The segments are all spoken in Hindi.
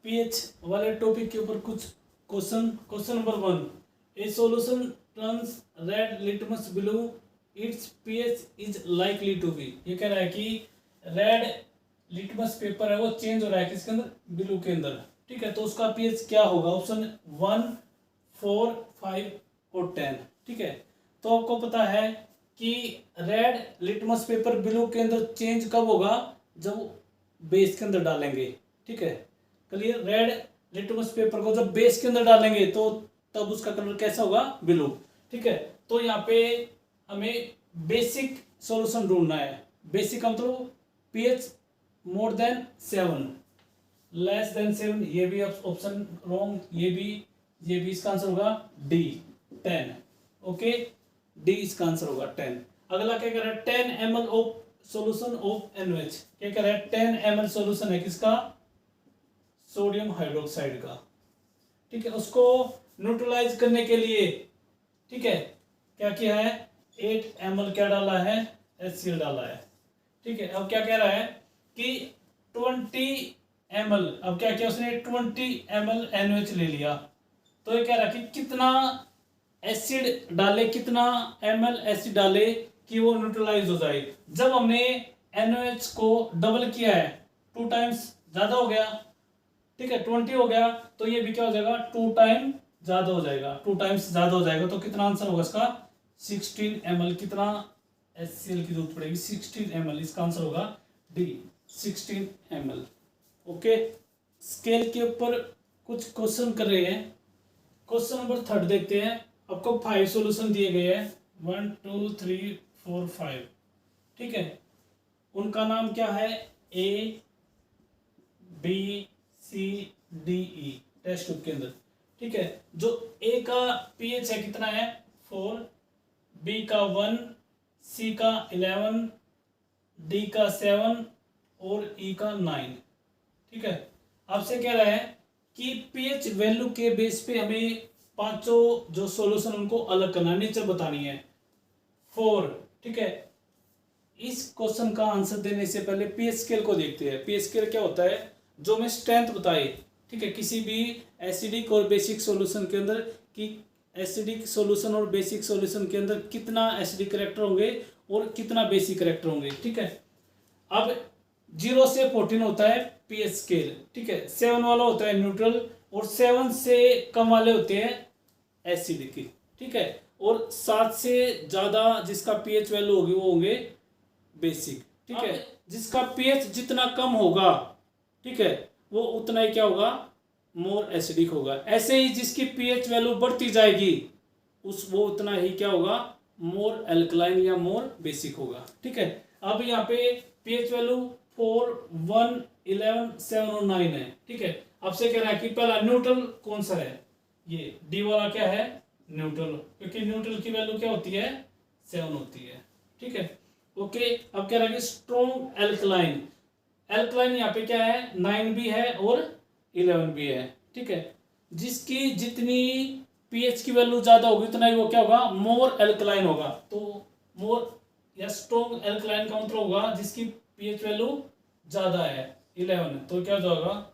पीएच वाले टॉपिक के ऊपर कुछ question number 1, a solution turns red litmus blue, its pH is likely to be. ये कह रहा है कि रेड लिटमस पेपर है वो चेंज हो रहा है किसके अंदर, ब्लू के अंदर। ठीक है, तो उसका पीएच क्या होगा, ऑप्शन 1, 4, 5 और 10। ठीक है, तो आपको पता है कि रेड लिटमस पेपर ब्लू के अंदर चेंज कब होगा, जब बेस के अंदर डालेंगे। ठीक है, क्लियर। रेड लिटमस पेपर को जब बेस के अंदर डालेंगे तो तब उसका कलर कैसा होगा, ब्लू। ठीक है, तो यहाँ पे हमें बेसिक सॉल्यूशन ढूंढना है। बेसिक का मतलब pH more than 7, less than 7, ये भी ऑप्शन रॉन्ग, ये भी इसका आंसर होगा डी 10। ओके, डी इसका आंसर होगा 10। अगला क्या कह रहा है, 10 ml of solution of NaOH। क्या कह रहा है, 10 ml सॉल्यूशन है किसका, सोडियम हाइड्रोक्साइड का। ठीक है, उसको न्यूट्रलाइज करने के लिए, ठीक है, क्या किया है, 8 ml क्या डाला है, HCl डाला है। ठीक है, अब क्या कह रहा है कि 20 ml, अब क्या किया उसने, 20 ml NaOH ले लिया। तो ये कह रहा है कि कितना एसिड डाले, कितना ml एसिड डाले कि वो न्यूट्रलाइज हो जाए। जब हमने NaOH को डबल किया है, 2 टाइम्स ज्यादा हो गया। ठीक है, 20 हो गया, तो ये भी क्या हो जाएगा, 2 टाइम ज्यादा हो जाएगा, 2 टाइम्स ज्यादा हो जाएगा। तो कितना आंसर होगा इसका, 16 ml। कितना HCl की जरूरत पड़ेगी, 16 ml। इसका आंसर होगा डी, 16 ml। ओके, स्केल के ऊपर कुछ क्वेश्चन कर रहे हैं। क्वेश्चन नंबर 3 देखते हैं। आपको 5 सॉल्यूशन दिए गए हैं, 1 2 3 4 5। ठीक है, उनका नाम क्या है, A B C D E test tube के अंदर। ठीक है, जो A का पीएच है कितना है, 4, B का 1, C का 11, D का 7 और E का 9। ठीक है, आपसे कह रहा है कि पीएच वैल्यू के बेस पे हमें पांचों जो सॉल्यूशन उनको अलग करना है, नेचर बतानी है। 4, ठीक है, इस क्वेश्चन का आंसर देने से पहले पीएच स्केल को देखते हैं। पीएच स्केल क्या होता है, जो हमें स्ट्रेंथ बताए। ठीक है, किसी भी एसिडिक और बेसिक सॉल्यूशन के अंदर, कि एसिडिक सॉल्यूशन और बेसिक सॉल्यूशन के अंदर कितना एसिडिक करैक्टर होंगे और कितना बेसिक करैक्टर होंगे। ठीक है, अब 0 से 14 होता है पीएच स्केल। ठीक है, 7 वाला होता है न्यूट्रल, और 7 से कम वाले होते हैं एसिडिक। ठीक है, और 7 से ज्यादा जिसका पीएच वैल्यू होगी वो होंगे बेसिक। ठीक है, जिसका पीएच जितना कम होगा, ठीक है, वो उतना ही क्या होगा, मोर एसिडिक होगा। ऐसे ही जिसकी पीएच वैल्यू बढ़ती जाएगी वो उतना ही क्या होगा, मोर एल्कलाइन या मोर बेसिक होगा। ठीक है, अब यहाँ पे पीएच वैल्यू 4, 1, 11, 7 और 9 है। ठीक है, आपसे कह रहा है कि पहला न्यूट्रल कौन सा है, ये डी वाला क्या है, न्यूट्रल, क्योंकि न्यूट्रल की वैल्यू क्या होती है, 7 होती है। ठीक है, ओके, अब कह रहा है कि स्ट्रॉन्ग एल्कलाइन। एल्कलाइन यहाँ पे क्या है, 9 भी है और 11 भी है। ठीक है, जिसकी जितनी पीएच की वैल्यू ज्यादा होगी उतना ही वो क्या होगा, मोर एल्कलाइन होगा। तो मोर या स्ट्रॉन्ग एल्कलाइन का मतलब होगा जिसकी पीएच वैल्यू ज्यादा है, 11, तो क्या हो जाएगा,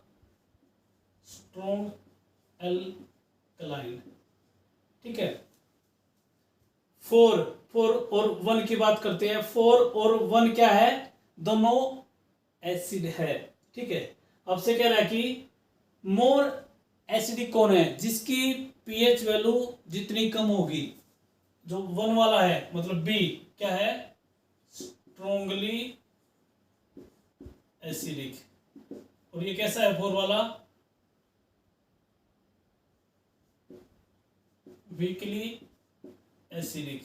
स्ट्रॉन्ग एल्कलाइन। ठीक है, 4 और 1 की बात करते हैं। 4 और 1 क्या है, दोनों एसिड है। ठीक है, अब से कह रहा है कि मोर एसिडिक कौन है, जिसकी पीएच वैल्यू जितनी कम होगी, जो 1 वाला है, मतलब बी क्या है, स्ट्रॉन्गली एसिडिक। और ये कैसा है 4 वाला, वीकली एसिडिक।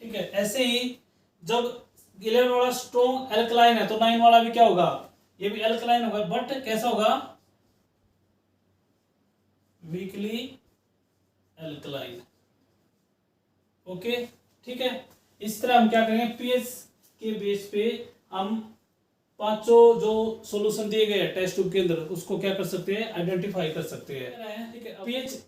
ठीक है, ऐसे ही जब 11 वाला स्ट्रॉन्ग एल्कलाइन है तो 9 वाला भी क्या होगा, ये भी एल्कलाइन होगा, बट कैसा होगा, वीकली एल्कलाइन। ओके, ठीक है, इस तरह हम क्या करेंगे, पीएच के बेस पे हम पांचों जो सॉल्यूशन दिए गए टेस्ट ट्यूब के अंदर उसको क्या कर सकते हैं, आइडेंटिफाई कर सकते हैं। ठीक है, पीएच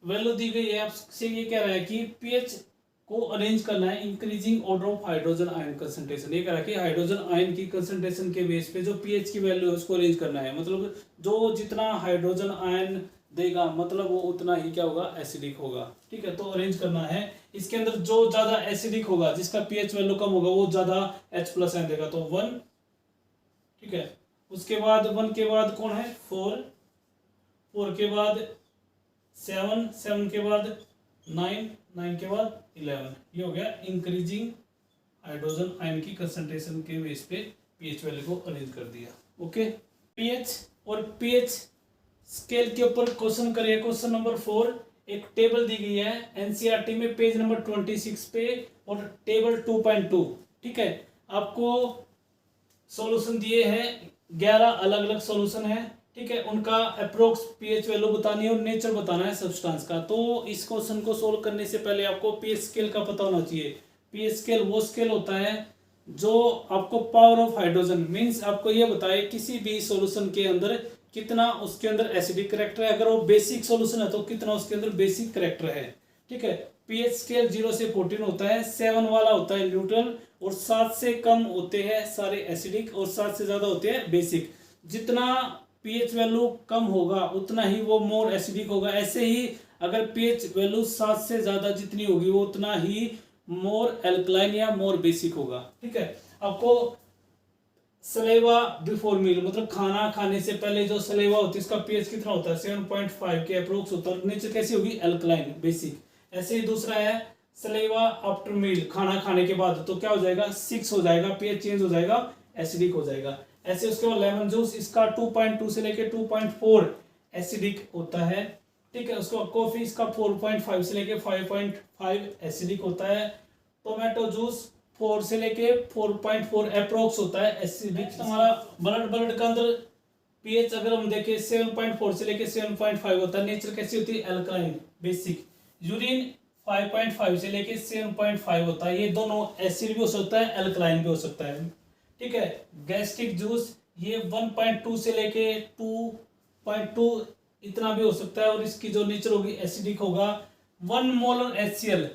वैल्यू दी गई है, आपसे ये कह रहा है कि पीएच को अरेंज करना है increasing order of hydrogen ion concentration. ये कह रहा है कि हाइड्रोजन आयन की कंसंट्रेशन के बेस पे जो पीएच की वैल्यू है उसको अरेंज करना है, मतलब जो जितना हाइड्रोजन आयन देगा मतलब वो उतना ही क्या होगा, एसिडिक होगा। ठीक है, तो अरेंज करना है। इसके अंदर जो ज्यादा एसिडिक होगा, जिसका पीएच वैल्यू कम होगा, वो ज्यादा H+ आयन देगा, तो 1। ठीक है, उसके बाद 1 के बाद कौन है, 4, 4 के बाद 7, 7 के बाद 9, 9 के बाद 11। ये हो गया इंक्रीजिंग हाइड्रोजन आयन की कंसंट्रेशन के बेस पे पीएच वैल्यू को अरेंज कर दिया। ओके, पीएच और पीएच स्केल के ऊपर क्वेश्चन करिए। क्वेश्चन नंबर 4, एक टेबल दी गई है एनसीईआरटी में पेज नंबर 26 पे और टेबल 2.2। ठीक है, आपको सॉल्यूशन दिए हैं, 11 अलग अलग सॉल्यूशन है। ठीक है, उनका अप्रोक्स पीएच वैल्यू बतानी है और नेचर बताना है सब्सटेंस का। तो इस क्वेश्चन को सोल्व करने से पहले आपको पीएच स्केल का पता होना चाहिए। पीएच स्केल वो स्केल होता है जो आपको पावर ऑफ हाइड्रोजन मींस आपको ये बताए किसी भी सॉल्यूशन के अंदर कितना उसके अंदर एसिडिक करैक्टर है। अगर वो बेसिक सॉल्यूशन है तो कितना उसके अंदर बेसिक करैक्टर है। ठीक है, पीएच स्केल 0 से 14 होता है, 7 वाला होता है न्यूट्रल, और 7 से कम होते हैं सारे एसिडिक और 7 से ज्यादा होते हैं बेसिक। जितना पीएच वैल्यू कम होगा उतना ही वो मोर एसिडिक होगा। ऐसे ही अगर पीएच वैल्यू 7 से ज्यादा जितनी होगी वो उतना ही मोर एल्कलाइन या मोर बेसिक होगा। ठीक है, आपको सलेवा बिफोर मील मतलब खाना खाने से पहले जो सलेवा होती है उसका पीएच कितना होता है, 7.5 के अप्रोक्स होता है। नेचर कैसी होगी, एल्कलाइन बेसिक। ऐसे ही दूसरा है सलेवा आफ्टर मील, खाना खाने के बाद, तो क्या हो जाएगा, 6 हो जाएगा, पीएच चेंज हो जाएगा, एसिडिक हो जाएगा। ऐसे उसके बाद लेमन जूस, इसका 2.2 से लेके 2.4 एसिडिक होता है। ठीक है, उसको कॉफी इसका 4.5 से लेके 5.5 एसिडिक होता है। टोमेटो जूस 4 से लेके 4.4 अप्रोक्स होता है एसिडिक। हमारा ब्लड का अंदर पीएच अगर हम देखें 7.4 से लेके 7.5 होता है। नेचर कैसी होती है, एल्कलाइन बेसिक। यूरिन 5.5 से लेके 7.5 होता है। ये दोनों एसिड भी हो सकता है, एल्कलाइन भी हो सकता है। ठीक है, गैस्ट्रिक जूस ये 1.2 से लेके 2.2 इतना भी हो सकता है, और इसकी जो नेचर होगी एसिडिक होगा। 1 मोलर HCl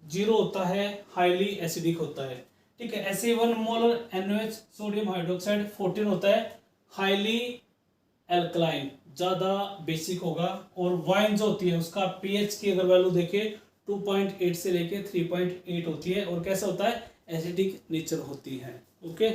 0 होता है, हाईली एसिडिक होता है। ठीक है, ऐसे 1 मोलर NaOH सोडियम हाइड्रोक्साइड 14 होता है, हाईली एल्कलाइन, ज्यादा बेसिक होगा। और वाइन जो होती है उसका पीएच की अगर वैल्यू देखे 2.8 से लेके 3.8 होती है, और कैसा होता है, एसिडिक नेचर होती है। ओके।